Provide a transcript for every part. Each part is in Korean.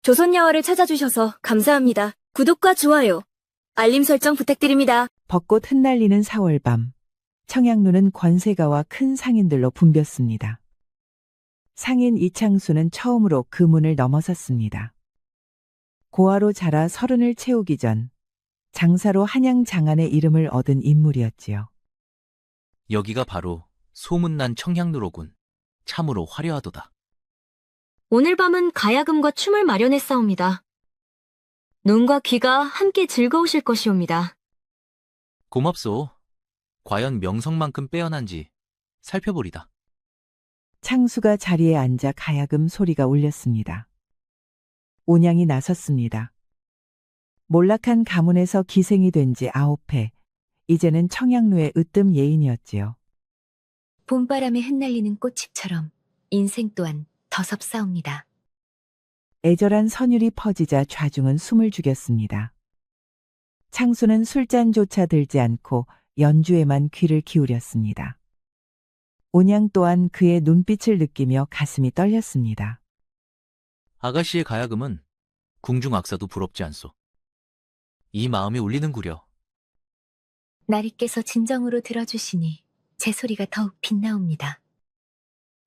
조선야화를 찾아주셔서 감사합니다. 구독과 좋아요, 알림 설정 부탁드립니다. 벚꽃 흩날리는 4월 밤, 청양루는 권세가와 큰 상인들로 붐볐습니다. 상인 이창수는 처음으로 그 문을 넘어섰습니다. 고아로 자라 30을 채우기 전 장사로 한양 장안의 이름을 얻은 인물이었지요. 여기가 바로 소문난 청향루로군. 참으로 화려하도다. 오늘 밤은 가야금과 춤을 마련했사옵니다. 눈과 귀가 함께 즐거우실 것이옵니다. 고맙소. 과연 명성만큼 빼어난지 살펴보리다. 창수가 자리에 앉아 가야금 소리가 울렸습니다. 온양이 나섰습니다. 몰락한 가문에서 기생이 된 지 9회, 이제는 청양루의 으뜸 예인이었지요. 봄바람에 흩날리는 꽃잎처럼 인생 또한 더섭사옵니다. 애절한 선율이 퍼지자 좌중은 숨을 죽였습니다. 창수는 술잔조차 들지 않고 연주에만 귀를 기울였습니다. 온양 또한 그의 눈빛을 느끼며 가슴이 떨렸습니다. 아가씨의 가야금은 궁중악사도 부럽지 않소. 이 마음이 울리는구려. 나리께서 진정으로 들어주시니 제 소리가 더욱 빛나옵니다.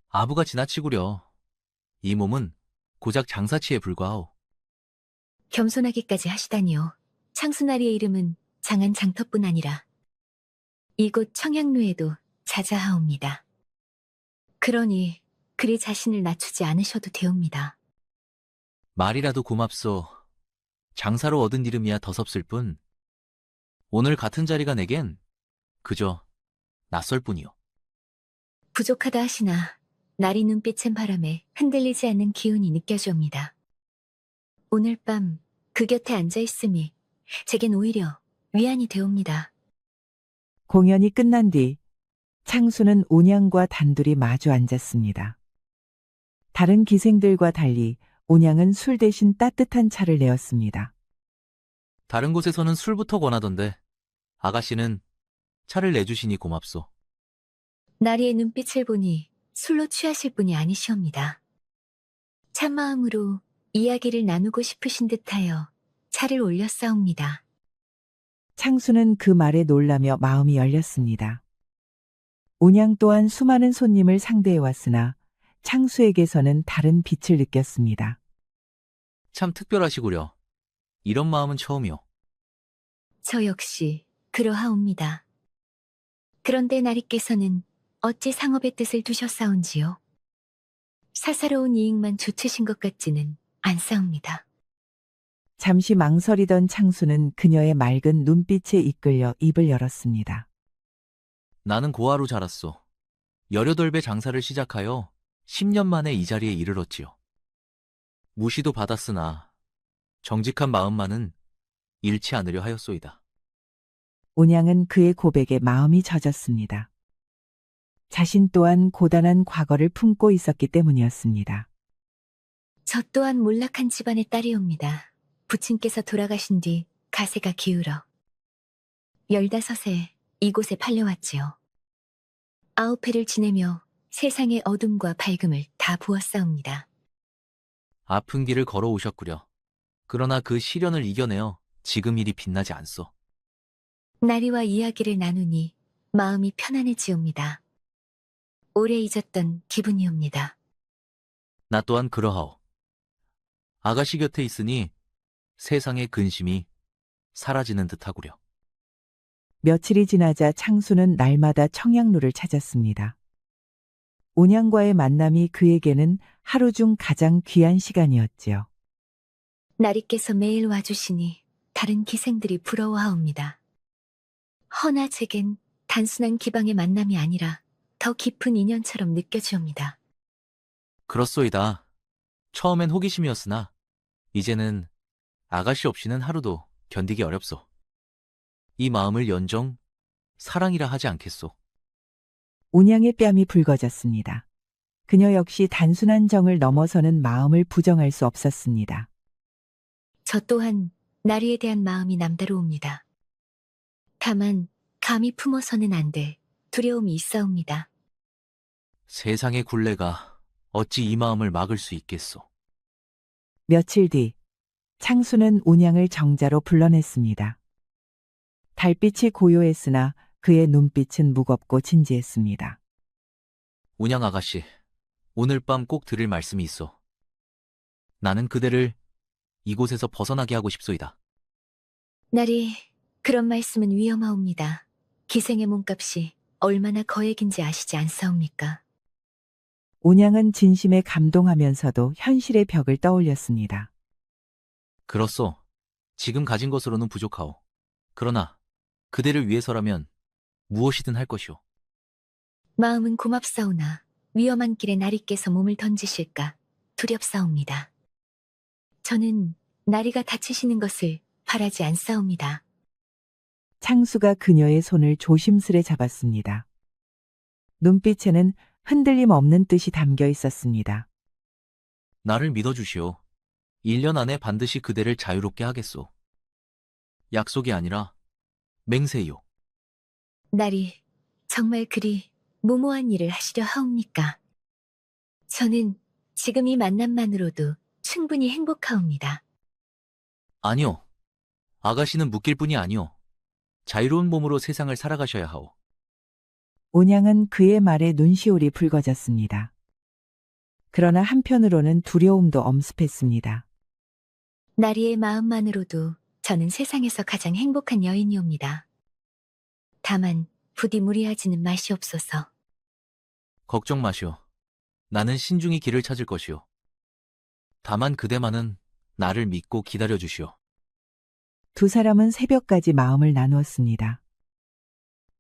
아부가 지나치구려. 이 몸은 고작 장사치에 불과하오. 겸손하기까지 하시다니요. 창수나리의 이름은 장안 장터뿐 아니라 이곳 청양루에도 자자하옵니다. 그러니 그리 자신을 낮추지 않으셔도 되옵니다. 말이라도 고맙소. 장사로 얻은 이름이야 더섭을 뿐. 오늘 같은 자리가 내겐 그저 낯설 뿐이오. 부족하다 하시나 나리 눈빛엔 바람에 흔들리지 않는 기운이 느껴지옵니다. 오늘 밤 그 곁에 앉아있음이 제겐 오히려 위안이 되옵니다. 공연이 끝난 뒤 창수는 온양과 단둘이 마주 앉았습니다. 다른 기생들과 달리 온양은 술 대신 따뜻한 차를 내었습니다. 다른 곳에서는 술부터 권하던데 아가씨는 차를 내주시니 고맙소. 나리의 눈빛을 보니 술로 취하실 분이 아니시옵니다. 참마음으로 이야기를 나누고 싶으신 듯하여 차를 올렸사옵니다. 창수는 그 말에 놀라며 마음이 열렸습니다. 온양 또한 수많은 손님을 상대해 왔으나 창수에게서는 다른 빛을 느꼈습니다. 참 특별하시구려. 이런 마음은 처음이오. 저 역시 그러하옵니다. 그런데 나리께서는 어찌 상업의 뜻을 두셨사온지요? 사사로운 이익만 좇으신 것 같지는 않사옵니다. 잠시 망설이던 창수는 그녀의 맑은 눈빛에 이끌려 입을 열었습니다. 나는 고아로 자랐소. 18배 장사를 시작하여 10년 만에 이 자리에 이르렀지요. 무시도 받았으나 정직한 마음만은 잃지 않으려 하였소이다. 온양은 그의 고백에 마음이 젖었습니다. 자신 또한 고단한 과거를 품고 있었기 때문이었습니다. 저 또한 몰락한 집안의 딸이옵니다. 부친께서 돌아가신 뒤 가세가 기울어 15에 이곳에 팔려왔지요. 9회를 지내며 세상의 어둠과 밝음을 다 부었사옵니다. 아픈 길을 걸어오셨구려. 그러나 그 시련을 이겨내어 지금 일이 빛나지 않소. 나리와 이야기를 나누니 마음이 편안해지옵니다. 오래 잊었던 기분이옵니다. 나 또한 그러하오. 아가씨 곁에 있으니 세상의 근심이 사라지는 듯하구려. 며칠이 지나자 창수는 날마다 청양루를 찾았습니다. 온양과의 만남이 그에게는 하루 중 가장 귀한 시간이었지요. 나리께서 매일 와주시니 다른 기생들이 부러워하옵니다. 허나 제겐 단순한 기방의 만남이 아니라 더 깊은 인연처럼 느껴지옵니다. 그렇소이다. 처음엔 호기심이었으나 이제는 아가씨 없이는 하루도 견디기 어렵소. 이 마음을 연정 사랑이라 하지 않겠소. 온양의 뺨이 붉어졌습니다. 그녀 역시 단순한 정을 넘어서는 마음을 부정할 수 없었습니다. 저 또한 나리에 대한 마음이 남다르옵니다. 다만 감히 품어서는 안 돼 두려움이 있사옵니다. 세상의 굴레가 어찌 이 마음을 막을 수 있겠소. 며칠 뒤 창수는 운양을 정자로 불러냈습니다. 달빛이 고요했으나 그의 눈빛은 무겁고 진지했습니다. 운양 아가씨, 오늘 밤 꼭 드릴 말씀이 있어. 나는 그대를 이곳에서 벗어나게 하고 싶소이다. 나리, 그런 말씀은 위험하옵니다. 기생의 몸값이 얼마나 거액인지 아시지 않사옵니까? 운양은 진심에 감동하면서도 현실의 벽을 떠올렸습니다. 그렇소. 지금 가진 것으로는 부족하오. 그러나 그대를 위해서라면 무엇이든 할 것이오. 마음은 고맙사오나 위험한 길에 나리께서 몸을 던지실까 두렵사옵니다. 저는 나리가 다치시는 것을 바라지 않사옵니다. 창수가 그녀의 손을 조심스레 잡았습니다. 눈빛에는 흔들림 없는 뜻이 담겨 있었습니다. 나를 믿어주시오. 1년 안에 반드시 그대를 자유롭게 하겠소. 약속이 아니라 맹세요. 나리, 정말 그리 무모한 일을 하시려 하옵니까? 저는 지금 이 만남만으로도 충분히 행복하옵니다. 아니요. 아가씨는 묶일 뿐이 아니오. 자유로운 몸으로 세상을 살아가셔야 하오. 운양은 그의 말에 눈시울이 붉어졌습니다. 그러나 한편으로는 두려움도 엄습했습니다. 나리의 마음만으로도 저는 세상에서 가장 행복한 여인이옵니다. 다만 부디 무리하지는 마시옵소서. 걱정 마시오. 나는 신중히 길을 찾을 것이오. 다만 그대만은 나를 믿고 기다려주시오. 두 사람은 새벽까지 마음을 나누었습니다.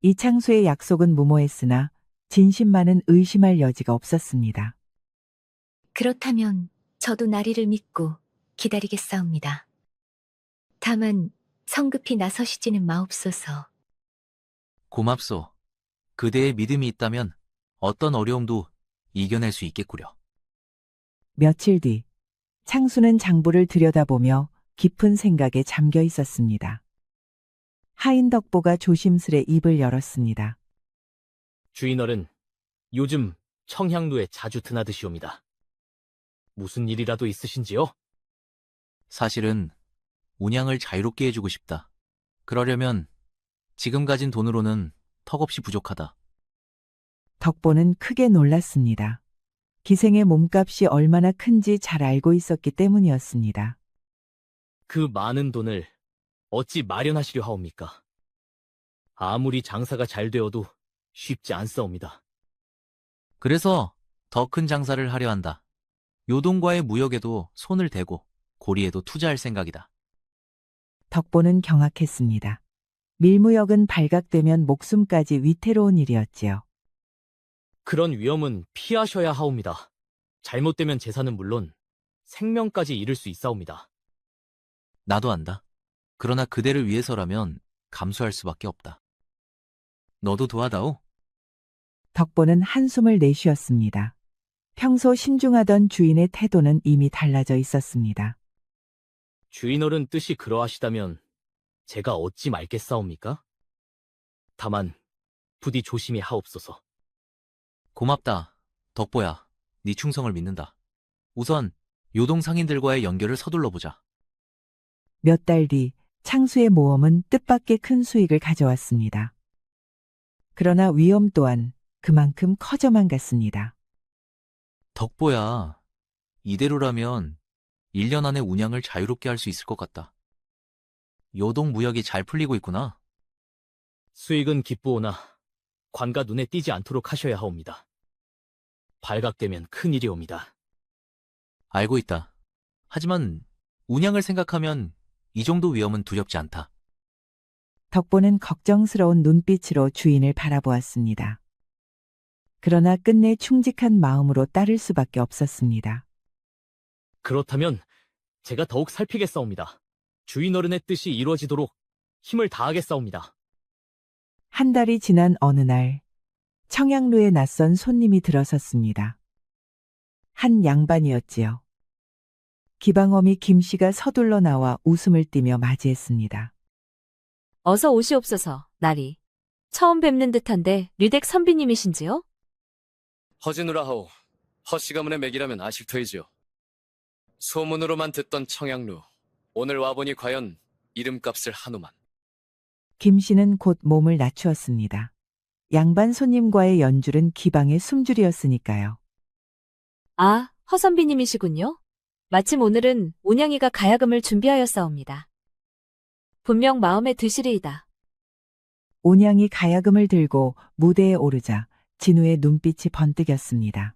이창수의 약속은 무모했으나 진심만은 의심할 여지가 없었습니다. 그렇다면 저도 나리를 믿고 기다리겠사옵니다. 다만 성급히 나서시지는 마옵소서. 고맙소. 그대의 믿음이 있다면 어떤 어려움도 이겨낼 수 있겠구려. 며칠 뒤 창수는 장부를 들여다보며 깊은 생각에 잠겨 있었습니다. 하인덕보가 조심스레 입을 열었습니다. 주인어른, 요즘 청향루에 자주 드나드시옵니다. 무슨 일이라도 있으신지요? 사실은 운양을 자유롭게 해주고 싶다. 그러려면 지금 가진 돈으로는 턱없이 부족하다. 덕보는 크게 놀랐습니다. 기생의 몸값이 얼마나 큰지 잘 알고 있었기 때문이었습니다. 그 많은 돈을 어찌 마련하시려 하옵니까? 아무리 장사가 잘 되어도 쉽지 않사옵니다. 그래서 더 큰 장사를 하려 한다. 요동과의 무역에도 손을 대고 고리에도 투자할 생각이다. 덕보는 경악했습니다. 밀무역은 발각되면 목숨까지 위태로운 일이었지요. 그런 위험은 피하셔야 하옵니다. 잘못되면 재산은 물론 생명까지 잃을 수 있사옵니다. 나도 안다. 그러나 그대를 위해서라면 감수할 수밖에 없다. 너도 도와다오? 덕보는 한숨을 내쉬었습니다. 평소 신중하던 주인의 태도는 이미 달라져 있었습니다. 주인어른 뜻이 그러하시다면 제가 어찌 말겠사옵니까? 다만 부디 조심히 하옵소서. 고맙다. 덕보야. 네 충성을 믿는다. 우선 요동 상인들과의 연결을 서둘러 보자. 몇 달 뒤 창수의 모험은 뜻밖의 큰 수익을 가져왔습니다. 그러나 위험 또한 그만큼 커져만 갔습니다. 덕보야. 이대로라면 1년 안에 운양을 자유롭게 할 수 있을 것 같다. 요동 무역이 잘 풀리고 있구나. 수익은 기쁘오나 관가 눈에 띄지 않도록 하셔야 하옵니다. 발각되면 큰일이옵니다. 알고 있다. 하지만 운양을 생각하면 이 정도 위험은 두렵지 않다. 덕보는 걱정스러운 눈빛으로 주인을 바라보았습니다. 그러나 끝내 충직한 마음으로 따를 수밖에 없었습니다. 그렇다면 제가 더욱 살피겠사옵니다. 주인어른의 뜻이 이루어지도록 힘을 다하겠사옵니다. 한 달이 지난 어느 날 청양루에 낯선 손님이 들어섰습니다. 한 양반이었지요. 기방어미 김씨가 서둘러 나와 웃음을 띠며 맞이했습니다. 어서 오시옵소서, 나리. 처음 뵙는 듯한데 류댁 선비님이신지요? 허진우라 하오. 허씨 가문의 맥이라면 아실 터이지요. 소문으로만 듣던 청양루. 오늘 와보니 과연 이름값을 한우만. 김 씨는 곧 몸을 낮추었습니다. 양반 손님과의 연줄은 기방의 숨줄이었으니까요. 아, 허선비님이시군요. 마침 오늘은 온양이가 가야금을 준비하였사옵니다. 분명 마음에 드시리이다. 온양이 가야금을 들고 무대에 오르자 진우의 눈빛이 번뜩였습니다.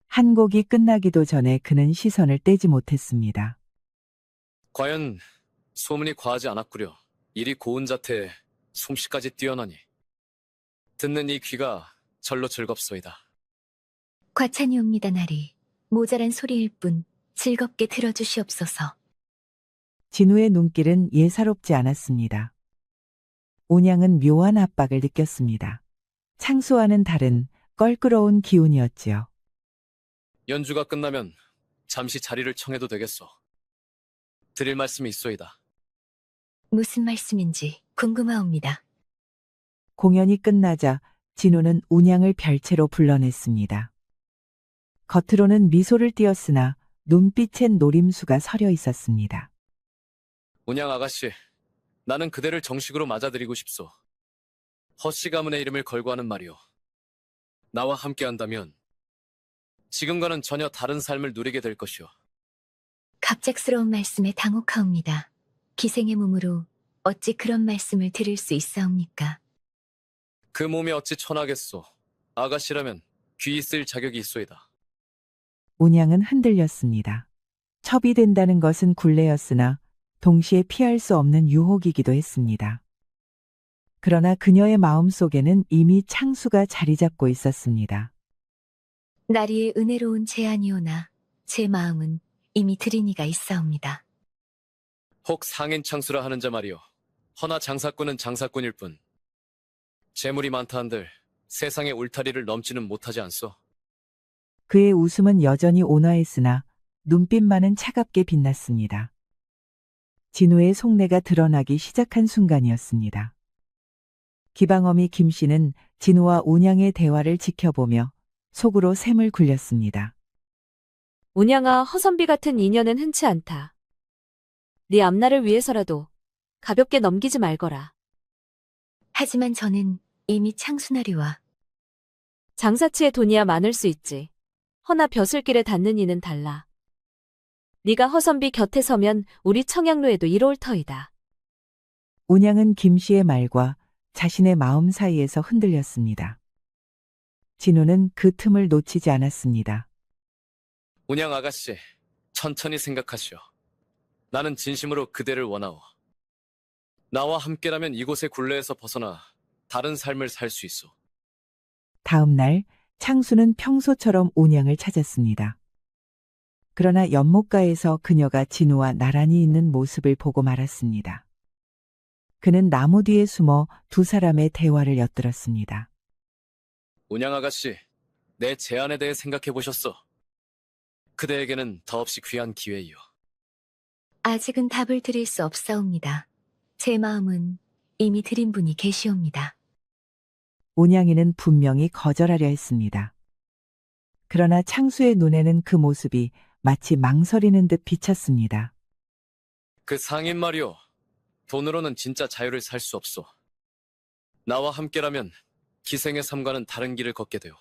한 곡이 끝나기도 전에 그는 시선을 떼지 못했습니다. 과연 소문이 과하지 않았구려. 일이 고운 자태에 솜씨까지 뛰어나니. 듣는 이 귀가 절로 즐겁소이다. 과찬이옵니다, 나리. 모자란 소리일 뿐 즐겁게 들어주시옵소서. 진우의 눈길은 예사롭지 않았습니다. 온양은 묘한 압박을 느꼈습니다. 창수와는 다른 껄끄러운 기운이었지요. 연주가 끝나면 잠시 자리를 청해도 되겠소. 드릴 말씀이 있소이다. 무슨 말씀인지 궁금하옵니다. 공연이 끝나자 진우는 운양을 별채로 불러냈습니다. 겉으로는 미소를 띄었으나 눈빛엔 노림수가 서려 있었습니다. 운양 아가씨, 나는 그대를 정식으로 맞아드리고 싶소. 허씨 가문의 이름을 걸고 하는 말이오. 나와 함께한다면 지금과는 전혀 다른 삶을 누리게 될 것이오. 갑작스러운 말씀에 당혹하옵니다. 기생의 몸으로 어찌 그런 말씀을 드릴 수 있사옵니까? 그 몸이 어찌 천하겠소. 아가씨라면 귀 있을 자격이 있소이다. 운양은 흔들렸습니다. 첩이 된다는 것은 굴레였으나 동시에 피할 수 없는 유혹이기도 했습니다. 그러나 그녀의 마음속에는 이미 창수가 자리 잡고 있었습니다. 나리의 은혜로운 제안이오나 제 마음은 이미 드리니가 있사옵니다. 혹 상인 창수라 하는 자 말이오. 허나 장사꾼은 장사꾼일 뿐. 재물이 많다 한들 세상의 울타리를 넘지는 못하지 않소. 그의 웃음은 여전히 온화했으나 눈빛만은 차갑게 빛났습니다. 진우의 속내가 드러나기 시작한 순간이었습니다. 기방어미 김 씨는 진우와 온양의 대화를 지켜보며 속으로 샘을 굴렸습니다. 온양아, 허선비 같은 인연은 흔치 않다. 네 앞날을 위해서라도 가볍게 넘기지 말거라. 하지만 저는 이미 창수나리와 장사치에 돈이야 많을 수 있지. 허나 벼슬길에 닿는 이는 달라. 네가 허선비 곁에 서면 우리 청양루에도 이로울 터이다. 온양은 김 씨의 말과 자신의 마음 사이에서 흔들렸습니다. 진우는 그 틈을 놓치지 않았습니다. 운양 아가씨, 천천히 생각하시오. 나는 진심으로 그대를 원하오. 나와 함께라면 이곳의 굴레에서 벗어나 다른 삶을 살 수 있어. 다음 날 창수는 평소처럼 온양을 찾았습니다. 그러나 연못가에서 그녀가 진우와 나란히 있는 모습을 보고 말았습니다. 그는 나무 뒤에 숨어 두 사람의 대화를 엿들었습니다. 운양 아가씨, 내 제안에 대해 생각해 보셨소? 그대에게는 더없이 귀한 기회이요. 아직은 답을 드릴 수 없사옵니다. 제 마음은 이미 드린 분이 계시옵니다. 온양이는 분명히 거절하려 했습니다. 그러나 창수의 눈에는 그 모습이 마치 망설이는 듯 비쳤습니다. 그 상인 말이오. 돈으로는 진짜 자유를 살 수 없소. 나와 함께라면 기생의 삶과는 다른 길을 걷게 돼요.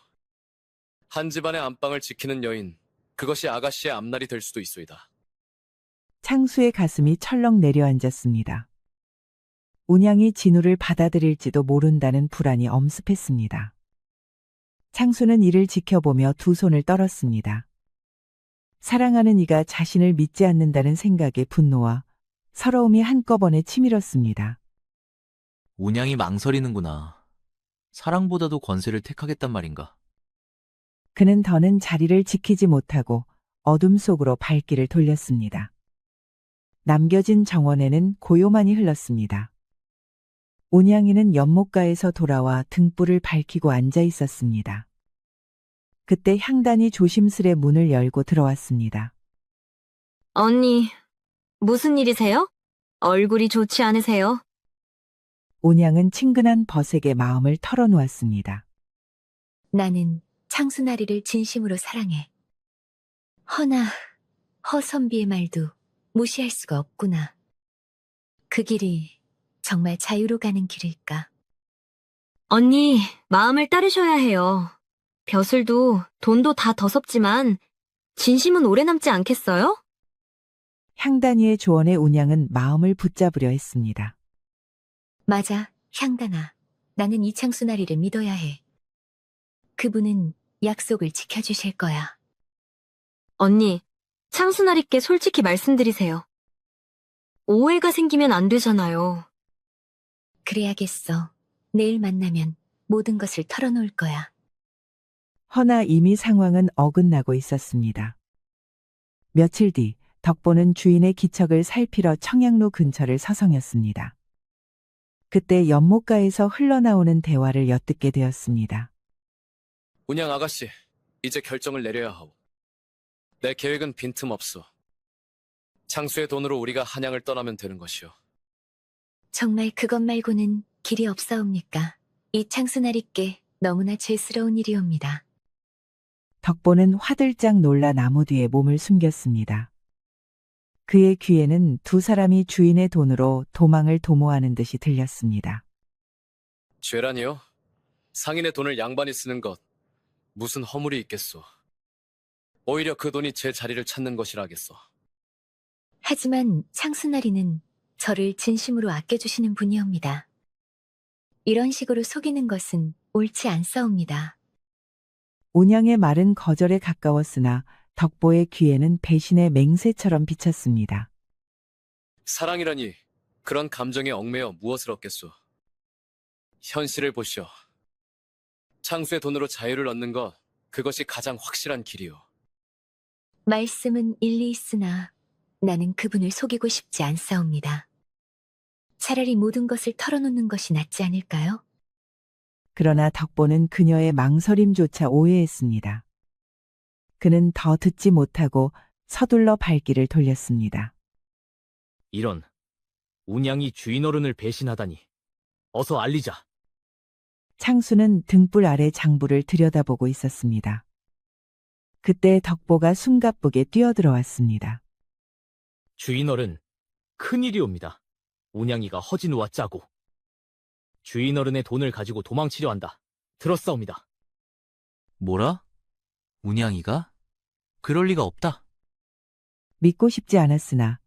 한 집안의 안방을 지키는 여인, 그것이 아가씨의 앞날이 될 수도 있소이다. 창수의 가슴이 철렁 내려앉았습니다. 운양이 진우를 받아들일지도 모른다는 불안이 엄습했습니다. 창수는 이를 지켜보며 두 손을 떨었습니다. 사랑하는 이가 자신을 믿지 않는다는 생각에 분노와 서러움이 한꺼번에 치밀었습니다. 온양이 망설이는구나. 사랑보다도 권세를 택하겠단 말인가. 그는 더는 자리를 지키지 못하고 어둠 속으로 발길을 돌렸습니다. 남겨진 정원에는 고요만이 흘렀습니다. 온양이는 연못가에서 돌아와 등불을 밝히고 앉아 있었습니다. 그때 향단이 조심스레 문을 열고 들어왔습니다. 언니, 무슨 일이세요? 얼굴이 좋지 않으세요? 온양은 친근한 벗에게 마음을 털어놓았습니다. 나는 창수나리를 진심으로 사랑해. 허나 허선비의 말도 무시할 수가 없구나. 그 길이 정말 자유로 가는 길일까? 언니, 마음을 따르셔야 해요. 벼슬도 돈도 다 더섭지만 진심은 오래 남지 않겠어요? 향단이의 조언에 운양은 마음을 붙잡으려 했습니다. 맞아, 향단아. 나는 이창수 나리를 믿어야 해. 그분은 약속을 지켜주실 거야. 언니, 창수나리께 솔직히 말씀드리세요. 오해가 생기면 안 되잖아요. 그래야겠어. 내일 만나면 모든 것을 털어놓을 거야. 허나 이미 상황은 어긋나고 있었습니다. 며칠 뒤 덕보는 주인의 기척을 살피러 청양로 근처를 서성였습니다. 그때 연못가에서 흘러나오는 대화를 엿듣게 되었습니다. 운양 아가씨, 이제 결정을 내려야 하오. 내 계획은 빈틈없어. 창수의 돈으로 우리가 한양을 떠나면 되는 것이오. 정말 그것 말고는 길이 없사옵니까? 이 창수나리께 너무나 죄스러운 일이옵니다. 덕보는 화들짝 놀라 나무 뒤에 몸을 숨겼습니다. 그의 귀에는 두 사람이 주인의 돈으로 도망을 도모하는 듯이 들렸습니다. 죄라니요? 상인의 돈을 양반이 쓰는 것, 무슨 허물이 있겠소. 오히려 그 돈이 제 자리를 찾는 것이라겠소. 하지만 창수나리는 저를 진심으로 아껴주시는 분이옵니다. 이런 식으로 속이는 것은 옳지 않사옵니다. 운양의 말은 거절에 가까웠으나 덕보의 귀에는 배신의 맹세처럼 비쳤습니다. 사랑이라니 그런 감정에 얽매여 무엇을 얻겠소. 현실을 보시오. 창수의 돈으로 자유를 얻는 것, 그것이 가장 확실한 길이오. 말씀은 일리 있으나 나는 그분을 속이고 싶지 않사옵니다. 차라리 모든 것을 털어놓는 것이 낫지 않을까요? 그러나 덕보는 그녀의 망설임조차 오해했습니다. 그는 더 듣지 못하고 서둘러 발길을 돌렸습니다. 이런, 운양이 주인 어른을 배신하다니. 어서 알리자. 창수는 등불 아래 장부를 들여다보고 있었습니다. 그때 덕보가 숨가쁘게 뛰어들어왔습니다. 주인 어른, 큰일이옵니다. 운양이가 허진우와 짜고. 주인 어른의 돈을 가지고 도망치려 한다. 들었사옵니다. 뭐라? 운양이가? 그럴 리가 없다. 믿고 싶지 않았으나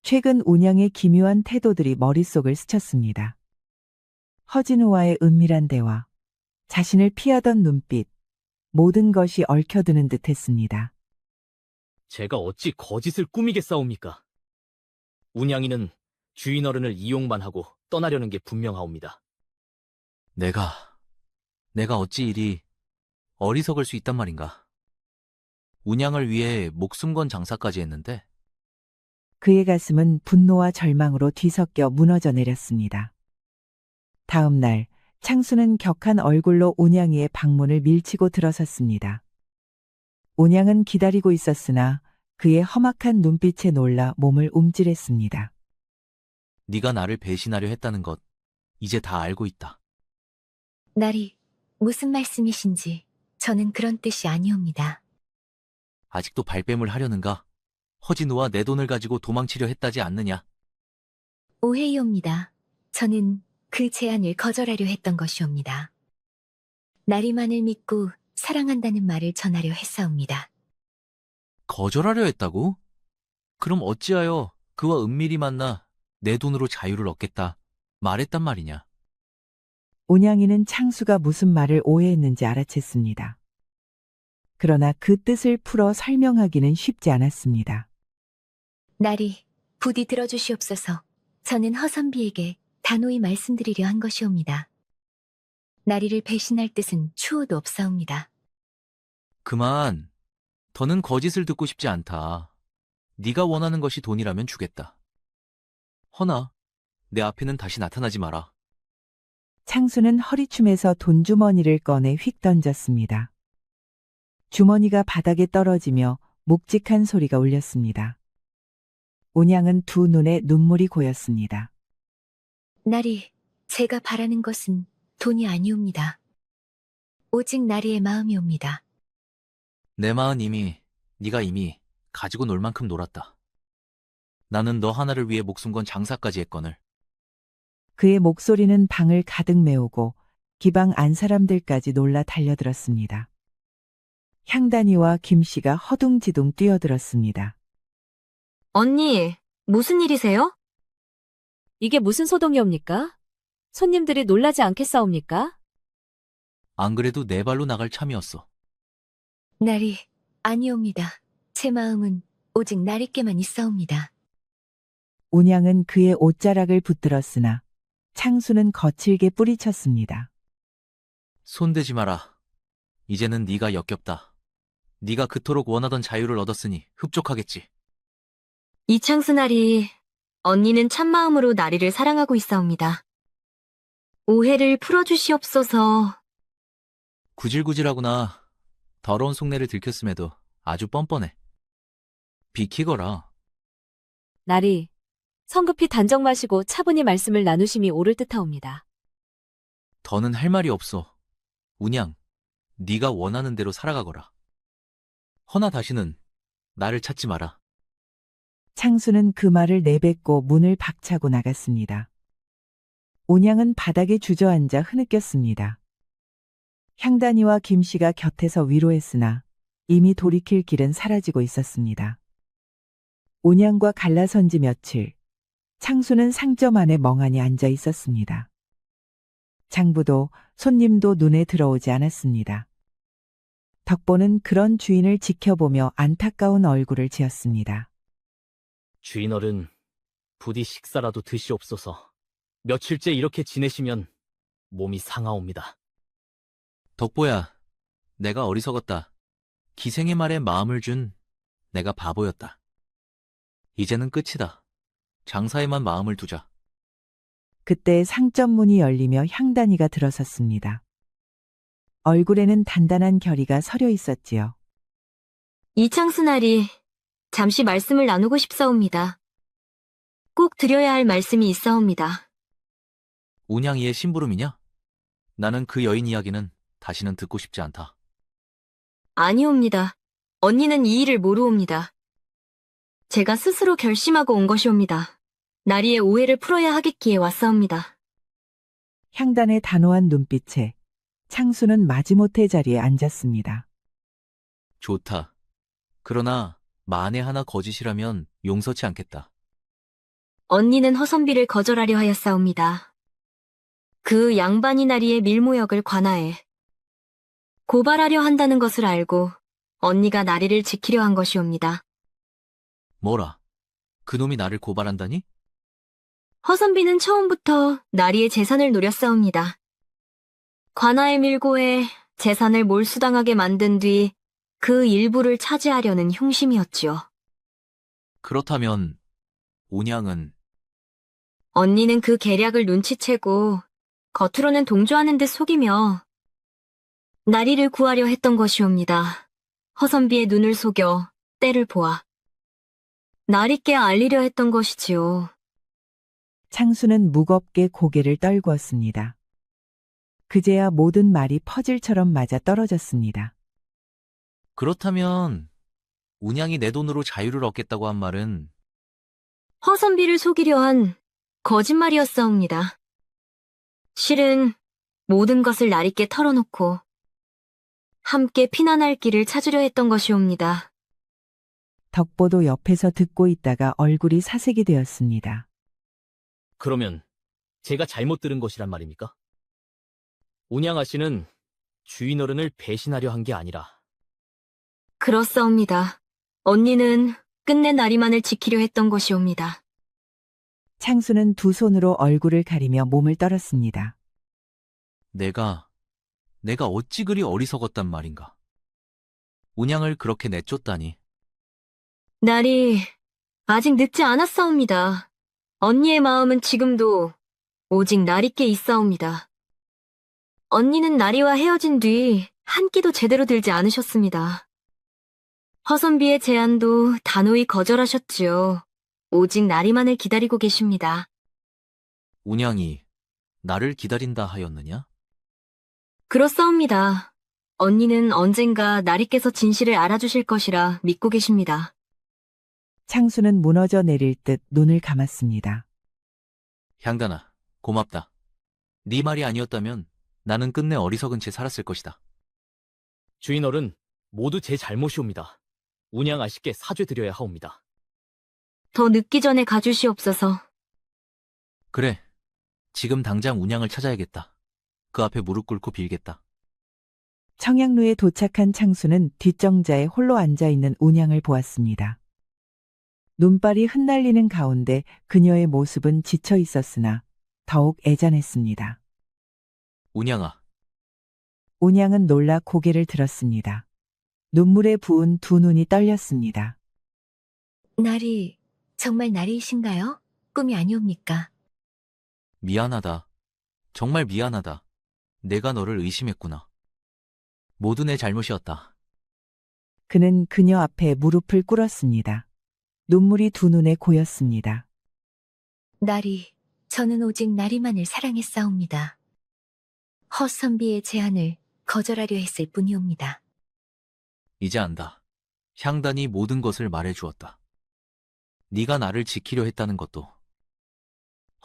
최근 운양의 기묘한 태도들이 머릿속을 스쳤습니다. 허진우와의 은밀한 대화, 자신을 피하던 눈빛, 모든 것이 얽혀드는 듯했습니다. 제가 어찌 거짓을 꾸미겠사옵니까? 운양이는 주인 어른을 이용만 하고 떠나려는 게 분명하옵니다. 내가 어찌 이리 어리석을 수 있단 말인가. 운양을 위해 목숨 건 장사까지 했는데. 그의 가슴은 분노와 절망으로 뒤섞여 무너져 내렸습니다. 다음 날 창수는 격한 얼굴로 운양이의 방문을 밀치고 들어섰습니다. 운양은 기다리고 있었으나 그의 험악한 눈빛에 놀라 몸을 움찔했습니다. 네가 나를 배신하려 했다는 것 이제 다 알고 있다. 나리, 무슨 말씀이신지 저는 그런 뜻이 아니옵니다. 아직도 발뺌을 하려는가? 허진우와 내 돈을 가지고 도망치려 했다지 않느냐? 오해이옵니다. 저는 그 제안을 거절하려 했던 것이옵니다. 나리만을 믿고 사랑한다는 말을 전하려 했사옵니다. 거절하려 했다고? 그럼 어찌하여 그와 은밀히 만나 내 돈으로 자유를 얻겠다 말했단 말이냐? 운양이는 창수가 무슨 말을 오해했는지 알아챘습니다. 그러나 그 뜻을 풀어 설명하기는 쉽지 않았습니다. 나리, 부디 들어주시옵소서. 저는 허선비에게 단호히 말씀드리려 한 것이옵니다. 나리를 배신할 뜻은 추호도 없사옵니다. 그만. 더는 거짓을 듣고 싶지 않다. 네가 원하는 것이 돈이라면 주겠다. 허나 내 앞에는 다시 나타나지 마라. 창수는 허리춤에서 돈주머니를 꺼내 휙 던졌습니다. 주머니가 바닥에 떨어지며 묵직한 소리가 울렸습니다. 운양은 두 눈에 눈물이 고였습니다. 나리, 제가 바라는 것은 돈이 아니옵니다. 오직 나리의 마음이옵니다. 내 마음 네가 이미 가지고 놀 만큼 놀았다. 나는 너 하나를 위해 목숨 건 장사까지 했거늘. 그의 목소리는 방을 가득 메우고 기방 안 사람들까지 놀라 달려들었습니다. 향단이와 김씨가 허둥지둥 뛰어들었습니다. 언니, 무슨 일이세요? 이게 무슨 소동이옵니까? 손님들이 놀라지 않겠사옵니까? 안 그래도 네 발로 나갈 참이었어. 날이 아니옵니다. 제 마음은 오직 나리께만 있사옵니다. 운양은 그의 옷자락을 붙들었으나 창수는 거칠게 뿌리쳤습니다. 손대지 마라. 이제는 네가 역겹다. 네가 그토록 원하던 자유를 얻었으니 흡족하겠지. 이창수 나리, 언니는 참마음으로 나리를 사랑하고 있사옵니다. 오해를 풀어주시옵소서. 구질구질하구나. 더러운 속내를 들켰음에도 아주 뻔뻔해. 비키거라. 나리, 성급히 단정 마시고 차분히 말씀을 나누심이 옳을 듯하옵니다. 더는 할 말이 없어. 운양, 네가 원하는 대로 살아가거라. 허나 다시는 나를 찾지 마라. 창수는 그 말을 내뱉고 문을 박차고 나갔습니다. 온양은 바닥에 주저앉아 흐느꼈습니다. 향단이와 김씨가 곁에서 위로했으나 이미 돌이킬 길은 사라지고 있었습니다. 온양과 갈라선 지 며칠, 창수는 상점 안에 멍하니 앉아 있었습니다. 장부도 손님도 눈에 들어오지 않았습니다. 덕보는 그런 주인을 지켜보며 안타까운 얼굴을 지었습니다. 주인어른, 부디 식사라도 드시옵소서. 며칠째 이렇게 지내시면 몸이 상하옵니다. 덕보야, 내가 어리석었다. 기생의 말에 마음을 준 내가 바보였다. 이제는 끝이다. 장사에만 마음을 두자. 그때 상점 문이 열리며 향단이가 들어섰습니다. 얼굴에는 단단한 결의가 서려 있었지요. 이창수 나리, 잠시 말씀을 나누고 싶사옵니다. 꼭 드려야 할 말씀이 있사옵니다. 운양이의 심부름이냐? 나는 그 여인 이야기는 다시는 듣고 싶지 않다. 아니옵니다. 언니는 이 일을 모르옵니다. 제가 스스로 결심하고 온 것이옵니다. 나리의 오해를 풀어야 하겠기에 왔사옵니다. 향단의 단호한 눈빛에 창수는 마지못해 자리에 앉았습니다. 좋다. 그러나 만에 하나 거짓이라면 용서치 않겠다. 언니는 허선비를 거절하려 하였사옵니다. 그 양반이 나리의 밀모역을 관하에 고발하려 한다는 것을 알고 언니가 나리를 지키려 한 것이옵니다. 뭐라? 그놈이 나를 고발한다니? 허선비는 처음부터 나리의 재산을 노렸사옵니다. 관아의 밀고에 재산을 몰수당하게 만든 뒤 그 일부를 차지하려는 흉심이었지요. 그렇다면 운양은 언니는 그 계략을 눈치채고 겉으로는 동조하는 듯 속이며 나리를 구하려 했던 것이옵니다. 허선비의 눈을 속여 때를 보아 나리께 알리려 했던 것이지요. 창수는 무겁게 고개를 떨구었습니다. 그제야 모든 말이 퍼즐처럼 맞아 떨어졌습니다. 그렇다면 운양이 내 돈으로 자유를 얻겠다고 한 말은 허선비를 속이려 한 거짓말이었사옵니다. 실은 모든 것을 나리께 털어놓고 함께 피난할 길을 찾으려 했던 것이옵니다. 덕보도 옆에서 듣고 있다가 얼굴이 사색이 되었습니다. 그러면 제가 잘못 들은 것이란 말입니까? 운양아 씨는 주인어른을 배신하려 한 게 아니라 그렇사옵니다. 언니는 끝내 나리만을 지키려 했던 것이옵니다. 창수는 두 손으로 얼굴을 가리며 몸을 떨었습니다. 내가 어찌 그리 어리석었단 말인가. 운양을 그렇게 내쫓다니. 나리, 아직 늦지 않았사옵니다. 언니의 마음은 지금도 오직 나리께 있사옵니다. 언니는 나리와 헤어진 뒤 한 끼도 제대로 들지 않으셨습니다. 허선비의 제안도 단호히 거절하셨지요. 오직 나리만을 기다리고 계십니다. 운양이 나를 기다린다 하였느냐? 그렇사옵니다. 언니는 언젠가 나리께서 진실을 알아주실 것이라 믿고 계십니다. 창수는 무너져 내릴 듯 눈을 감았습니다. 향단아, 고맙다. 네 말이 아니었다면 나는 끝내 어리석은 채 살았을 것이다. 주인어른, 모두 제 잘못이옵니다. 운양 아씨께 사죄드려야 하옵니다. 더 늦기 전에 가주시옵소서. 그래, 지금 당장 운양을 찾아야겠다. 그 앞에 무릎 꿇고 빌겠다. 청양루에 도착한 창수는 뒷정자에 홀로 앉아있는 운양을 보았습니다. 눈발이 흩날리는 가운데 그녀의 모습은 지쳐 있었으나 더욱 애잔했습니다. 운양아, 운양은 놀라 고개를 들었습니다. 눈물에 부은 두 눈이 떨렸습니다. 날이 정말 날이이신가요? 꿈이 아니옵니까? 미안하다. 정말 미안하다. 내가 너를 의심했구나. 모두 내 잘못이었다. 그는 그녀 앞에 무릎을 꿇었습니다. 눈물이 두 눈에 고였습니다. 날이, 저는 오직 나리만을 사랑했사옵니다. 허선비의 제안을 거절하려 했을 뿐이옵니다. 이제 안다. 향단이 모든 것을 말해주었다. 네가 나를 지키려 했다는 것도,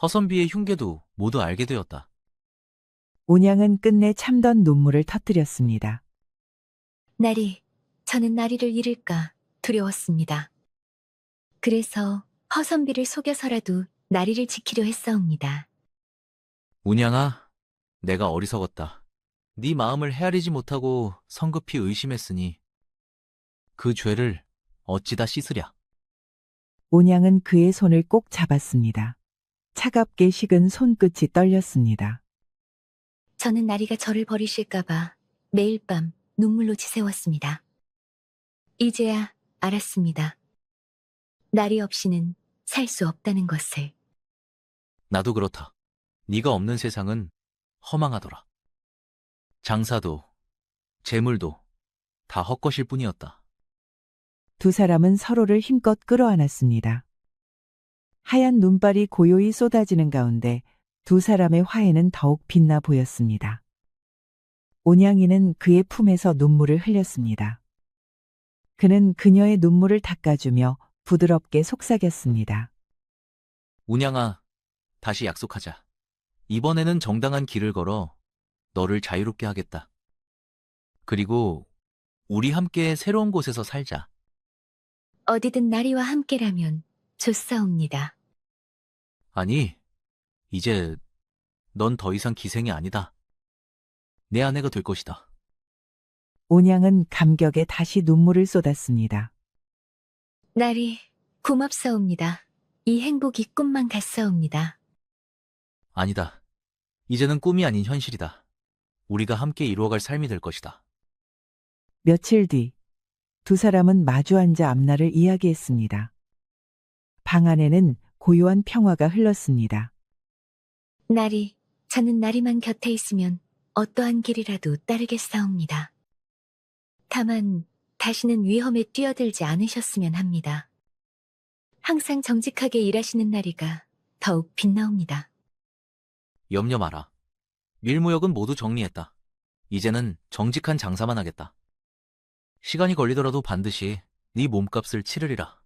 허선비의 흉계도 모두 알게 되었다. 운양은 끝내 참던 눈물을 터뜨렸습니다. 날이, 저는 나리를 잃을까 두려웠습니다. 그래서 허선비를 속여서라도 나리를 지키려 했사옵니다. 운양아, 내가 어리석었다. 네 마음을 헤아리지 못하고 성급히 의심했으니 그 죄를 어찌다 씻으랴. 운양은 그의 손을 꼭 잡았습니다. 차갑게 식은 손끝이 떨렸습니다. 저는 나리가 저를 버리실까봐 매일 밤 눈물로 지새웠습니다. 이제야 알았습니다. 나리 없이는 살 수 없다는 것을. 나도 그렇다. 네가 없는 세상은 허망하더라. 장사도 재물도 다 헛것일 뿐이었다. 두 사람은 서로를 힘껏 끌어안았습니다. 하얀 눈발이 고요히 쏟아지는 가운데 두 사람의 화해는 더욱 빛나 보였습니다. 온양이는 그의 품에서 눈물을 흘렸습니다. 그는 그녀의 눈물을 닦아주며 부드럽게 속삭였습니다. 운양아, 다시 약속하자. 이번에는 정당한 길을 걸어 너를 자유롭게 하겠다. 그리고 우리 함께 새로운 곳에서 살자. 어디든 나리와 함께라면 좋사옵니다. 아니, 이제 넌 더 이상 기생이 아니다. 내 아내가 될 것이다. 온양은 감격에 다시 눈물을 쏟았습니다. 나리, 고맙사옵니다. 이 행복이 꿈만 같사옵니다. 아니다. 이제는 꿈이 아닌 현실이다. 우리가 함께 이루어갈 삶이 될 것이다. 며칠 뒤, 두 사람은 마주 앉아 앞날을 이야기했습니다. 방 안에는 고요한 평화가 흘렀습니다. 나리, 저는 나리만 곁에 있으면 어떠한 길이라도 따르겠사옵니다. 다만 다시는 위험에 뛰어들지 않으셨으면 합니다. 항상 정직하게 일하시는 나리가 더욱 빛나옵니다. 염려 마라. 밀무역은 모두 정리했다. 이제는 정직한 장사만 하겠다. 시간이 걸리더라도 반드시 네 몸값을 치르리라.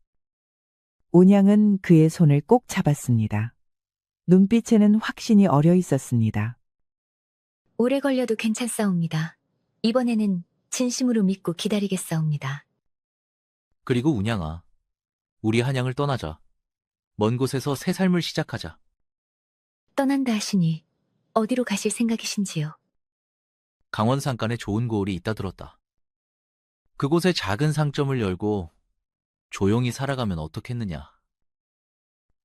온양은 그의 손을 꼭 잡았습니다. 눈빛에는 확신이 어려 있었습니다. 오래 걸려도 괜찮사옵니다. 이번에는 진심으로 믿고 기다리겠사옵니다. 그리고 운양아, 우리 한양을 떠나자. 먼 곳에서 새 삶을 시작하자. 떠난다 하시니 어디로 가실 생각이신지요? 강원 산간에 좋은 고을이 있다 들었다. 그곳에 작은 상점을 열고 조용히 살아가면 어떻겠느냐.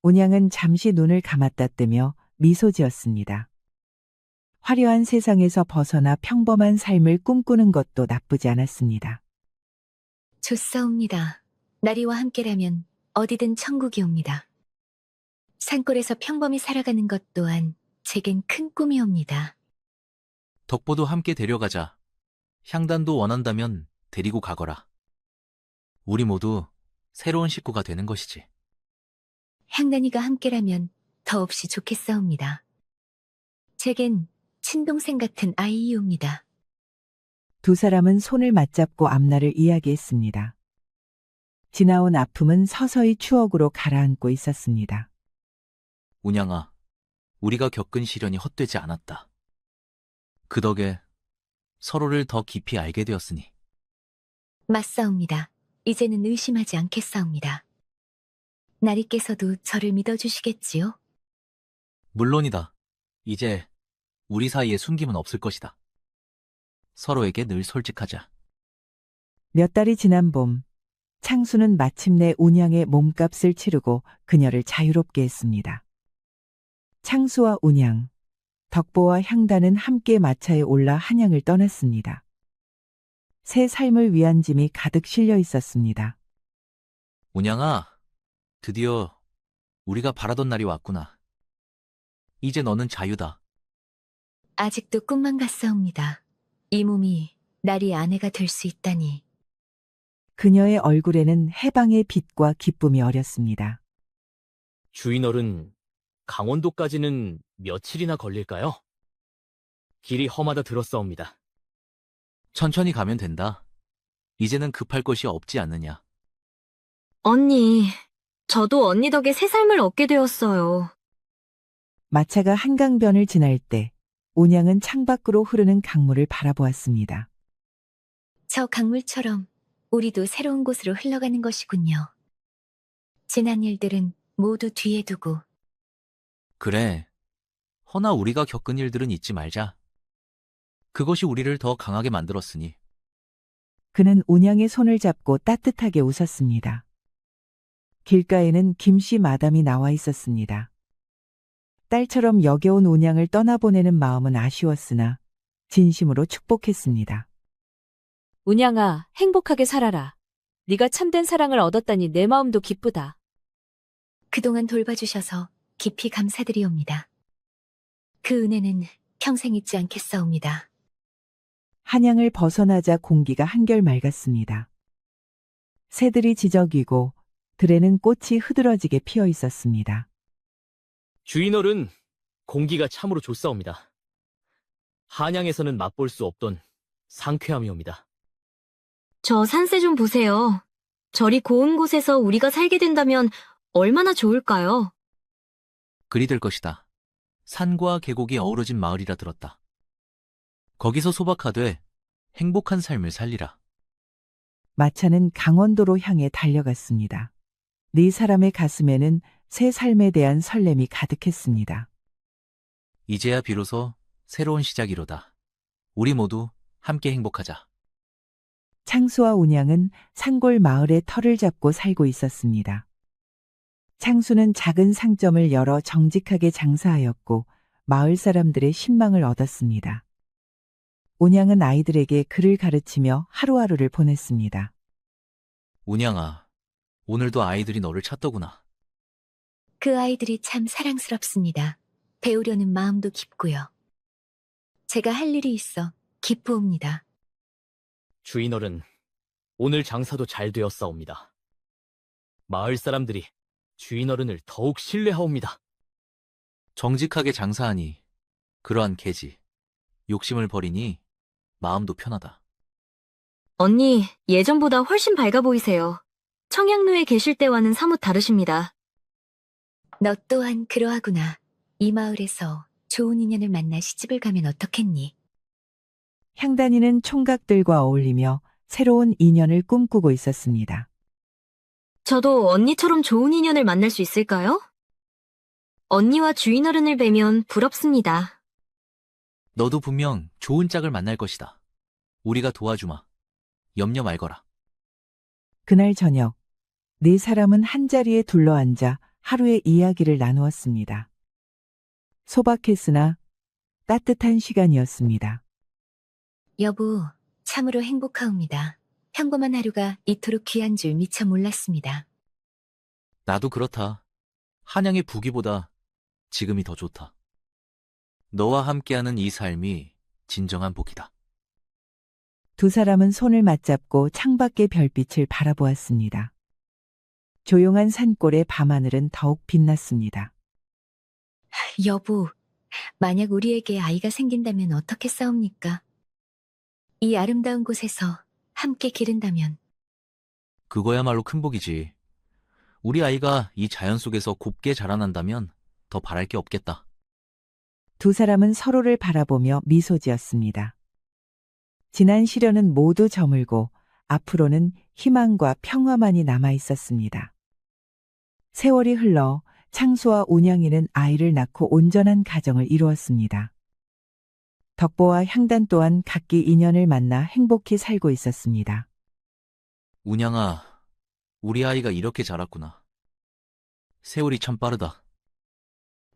온양은 잠시 눈을 감았다 뜨며 미소 지었습니다. 화려한 세상에서 벗어나 평범한 삶을 꿈꾸는 것도 나쁘지 않았습니다. 좋사옵니다. 나리와 함께라면 어디든 천국이옵니다. 산골에서 평범히 살아가는 것 또한 제겐 큰 꿈이옵니다. 덕보도 함께 데려가자. 향단도 원한다면 데리고 가거라. 우리 모두 새로운 식구가 되는 것이지. 향단이가 함께라면 더없이 좋겠사옵니다. 제겐 친동생 같은 아이이옵니다. 두 사람은 손을 맞잡고 앞날을 이야기했습니다. 지나온 아픔은 서서히 추억으로 가라앉고 있었습니다. 운양아, 우리가 겪은 시련이 헛되지 않았다. 그 덕에 서로를 더 깊이 알게 되었으니. 맞사옵니다. 이제는 의심하지 않겠사옵니다. 나리께서도 저를 믿어주시겠지요? 물론이다. 이제 우리 사이에 숨김은 없을 것이다. 서로에게 늘 솔직하자. 몇 달이 지난 봄, 창수는 마침내 운양의 몸값을 치르고 그녀를 자유롭게 했습니다. 창수와 운양, 덕보와 향단은 함께 마차에 올라 한양을 떠났습니다. 새 삶을 위한 짐이 가득 실려 있었습니다. 운양아, 드디어 우리가 바라던 날이 왔구나. 이제 너는 자유다. 아직도 꿈만 같사옵니다. 이 몸이 나리의 아내가 될 수 있다니. 그녀의 얼굴에는 해방의 빛과 기쁨이 어렸습니다. 주인어른, 강원도까지는 며칠이나 걸릴까요? 길이 험하다 들었사옵니다. 천천히 가면 된다. 이제는 급할 것이 없지 않느냐. 언니, 저도 언니 덕에 새 삶을 얻게 되었어요. 마차가 한강변을 지날 때 운양은 창밖으로 흐르는 강물을 바라보았습니다. 저 강물처럼 우리도 새로운 곳으로 흘러가는 것이군요. 지난 일들은 모두 뒤에 두고 그래. 허나 우리가 겪은 일들은 잊지 말자. 그것이 우리를 더 강하게 만들었으니. 그는 운양의 손을 잡고 따뜻하게 웃었습니다. 길가에는 김씨 마담이 나와 있었습니다. 딸처럼 여겨온 운양을 떠나보내는 마음은 아쉬웠으나 진심으로 축복했습니다. 운양아, 행복하게 살아라. 네가 참된 사랑을 얻었다니 내 마음도 기쁘다. 그동안 돌봐주셔서 깊이 감사드리옵니다. 그 은혜는 평생 잊지 않겠사옵니다. 한양을 벗어나자 공기가 한결 맑았습니다. 새들이 지저귀고 들에는 꽃이 흐드러지게 피어 있었습니다. 주인어른, 공기가 참으로 좋사옵니다. 한양에서는 맛볼 수 없던 상쾌함이옵니다. 저 산세 좀 보세요. 저리 고운 곳에서 우리가 살게 된다면 얼마나 좋을까요? 그리 될 것이다. 산과 계곡이 어우러진 마을이라 들었다. 거기서 소박하되 행복한 삶을 살리라. 마차는 강원도로 향해 달려갔습니다. 네 사람의 가슴에는 새 삶에 대한 설렘이 가득했습니다. 이제야 비로소 새로운 시작이로다. 우리 모두 함께 행복하자. 창수와 운양은 산골 마을의 터를 잡고 살고 있었습니다. 창수는 작은 상점을 열어 정직하게 장사하였고 마을 사람들의 신망을 얻었습니다. 운양은 아이들에게 글을 가르치며 하루하루를 보냈습니다. 운양아, 오늘도 아이들이 너를 찾더구나. 그 아이들이 참 사랑스럽습니다. 배우려는 마음도 깊고요. 제가 할 일이 있어 기쁘옵니다. 주인어른, 오늘 장사도 잘 되었사옵니다. 마을 사람들이 주인어른을 더욱 신뢰하옵니다. 정직하게 장사하니 그러한 계지, 욕심을 버리니 마음도 편하다. 언니, 예전보다 훨씬 밝아 보이세요. 청양로에 계실 때와는 사뭇 다르십니다. 너 또한 그러하구나. 이 마을에서 좋은 인연을 만나 시집을 가면 어떻겠니? 향단이는 총각들과 어울리며 새로운 인연을 꿈꾸고 있었습니다. 저도 언니처럼 좋은 인연을 만날 수 있을까요? 언니와 주인어른을 뵈면 부럽습니다. 너도 분명 좋은 짝을 만날 것이다. 우리가 도와주마. 염려 말거라. 그날 저녁, 네 사람은 한자리에 둘러앉아 하루의 이야기를 나누었습니다. 소박했으나 따뜻한 시간이었습니다. 여보, 참으로 행복하옵니다. 평범한 하루가 이토록 귀한 줄 미처 몰랐습니다. 나도 그렇다. 한양의 부귀보다 지금이 더 좋다. 너와 함께하는 이 삶이 진정한 복이다. 두 사람은 손을 맞잡고 창밖의 별빛을 바라보았습니다. 조용한 산골의 밤하늘은 더욱 빛났습니다. 여보, 만약 우리에게 아이가 생긴다면 어떻게 싸웁니까? 이 아름다운 곳에서 함께 기른다면 그거야말로 큰 복이지. 우리 아이가 이 자연 속에서 곱게 자라난다면 더 바랄 게 없겠다. 두 사람은 서로를 바라보며 미소 지었습니다. 지난 시련은 모두 저물고 앞으로는 희망과 평화만이 남아 있었습니다. 세월이 흘러 창수와 운양이는 아이를 낳고 온전한 가정을 이루었습니다. 덕보와 향단 또한 각기 인연을 만나 행복히 살고 있었습니다. 운양아, 우리 아이가 이렇게 자랐구나. 세월이 참 빠르다.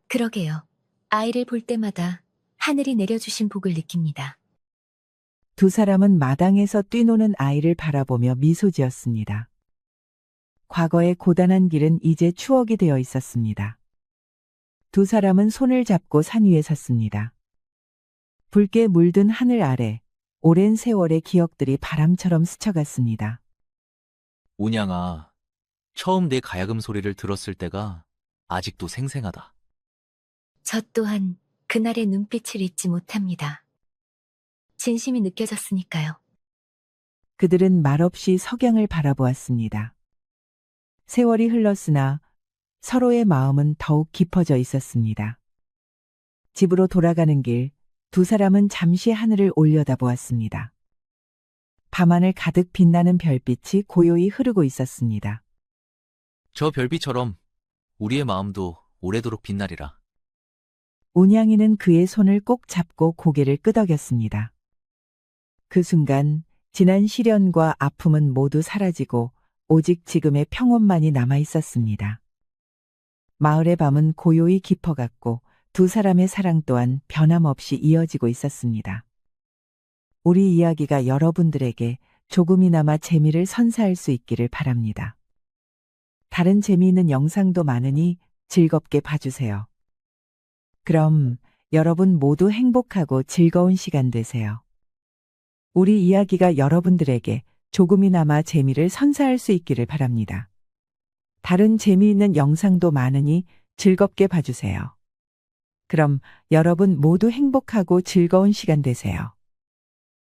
그러게요. 아이를 볼 때마다 하늘이 내려주신 복을 느낍니다. 두 사람은 마당에서 뛰노는 아이를 바라보며 미소 지었습니다. 과거의 고단한 길은 이제 추억이 되어 있었습니다. 두 사람은 손을 잡고 산 위에 섰습니다. 붉게 물든 하늘 아래 오랜 세월의 기억들이 바람처럼 스쳐갔습니다. 운양아, 처음 내 가야금 소리를 들었을 때가 아직도 생생하다. 저 또한 그날의 눈빛을 잊지 못합니다. 진심이 느껴졌으니까요. 그들은 말없이 석양을 바라보았습니다. 세월이 흘렀으나 서로의 마음은 더욱 깊어져 있었습니다. 집으로 돌아가는 길, 두 사람은 잠시 하늘을 올려다보았습니다. 밤하늘 가득 빛나는 별빛이 고요히 흐르고 있었습니다. 저 별빛처럼 우리의 마음도 오래도록 빛나리라. 운양이는 그의 손을 꼭 잡고 고개를 끄덕였습니다. 그 순간 지난 시련과 아픔은 모두 사라지고 오직 지금의 평온만이 남아 있었습니다. 마을의 밤은 고요히 깊어갔고 두 사람의 사랑 또한 변함없이 이어지고 있었습니다. 우리 이야기가 여러분들에게 조금이나마 재미를 선사할 수 있기를 바랍니다. 다른 재미있는 영상도 많으니 즐겁게 봐주세요. 그럼 여러분 모두 행복하고 즐거운 시간 되세요. 우리 이야기가 여러분들에게 조금이나마 재미를 선사할 수 있기를 바랍니다. 다른 재미있는 영상도 많으니 즐겁게 봐주세요. 그럼 여러분 모두 행복하고 즐거운 시간 되세요.